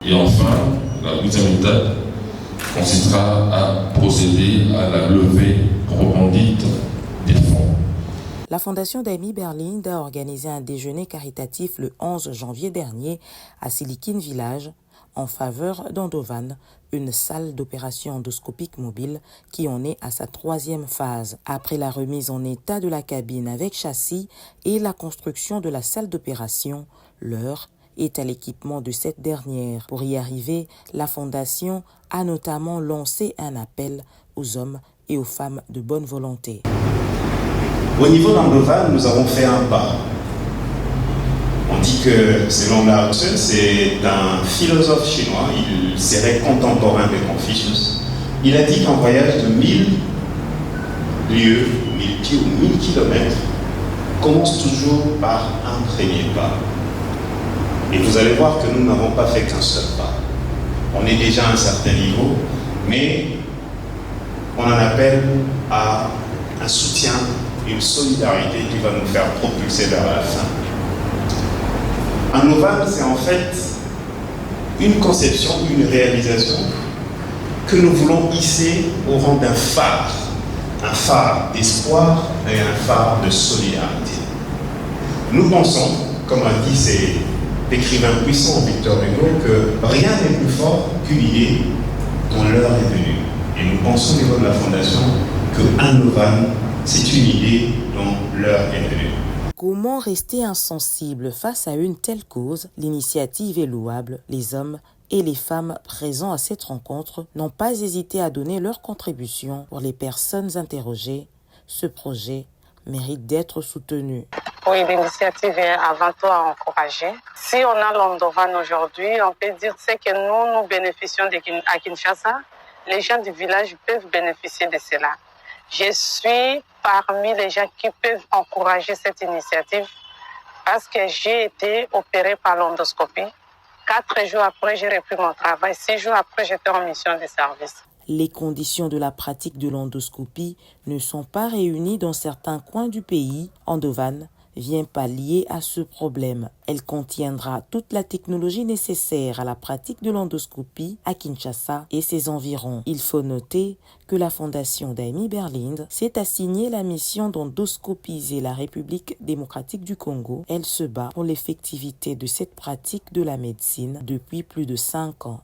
Et enfin, la deuxième étape consistera à procéder à la levée proprement dite des fonds. La Fondation d'Amy Berlind a organisé un déjeuner caritatif le 11 janvier dernier à Silicon Village en faveur d'Endovan, une salle d'opération endoscopique mobile qui en est à sa 3e phase. Après la remise en état de la cabine avec châssis et la construction de la salle d'opération, l'heure est à l'équipement de cette dernière. Pour y arriver, la Fondation a notamment lancé un appel aux hommes et aux femmes de bonne volonté. Au niveau d'Endovan, nous avons fait un pas. On dit que, selon Lao Tzu, c'est un philosophe chinois, il serait contemporain de Confucius. Il a dit qu'un voyage de 1000 lieues, 1000 pieds ou 1000 kilomètres commence toujours par un premier pas. Et vous allez voir que nous n'avons pas fait qu'un seul pas. On est déjà à un certain niveau, mais on en appelle à un soutien, une solidarité qui va nous faire propulser vers la fin. Endovan, c'est en fait une conception, une réalisation que nous voulons hisser au rang d'un phare d'espoir et un phare de solidarité. Nous pensons, comme a dit cet écrivain puissant Victor Hugo, que rien n'est plus fort qu'une idée dont l'heure est venue. Et nous pensons au niveau de la Fondation que Endovan, c'est une idée dont l'heure est venue. Comment rester insensible face à une telle cause? L'initiative est louable. Les hommes et les femmes présents à cette rencontre n'ont pas hésité à donner leur contribution pour les personnes interrogées. Ce projet mérite d'être soutenu. Oui, l'initiative est avant tout à encourager. Si on a l'Endovan aujourd'hui, on peut dire que nous bénéficions à Kinshasa. Les gens du village peuvent bénéficier de cela. Je suis parmi les gens qui peuvent encourager cette initiative parce que j'ai été opérée par l'endoscopie. 4 jours après, j'ai repris mon travail. 6 jours après, j'étais en mission de service. Les conditions de la pratique de l'endoscopie ne sont pas réunies dans certains coins du pays. Endovan vient pallier à ce problème. Elle contiendra toute la technologie nécessaire à la pratique de l'endoscopie à Kinshasa et ses environs. Il faut noter que la Fondation d'Amy Berlind s'est assignée la mission d'endoscopiser la République démocratique du Congo. Elle se bat pour l'effectivité de cette pratique de la médecine depuis plus de 5 ans.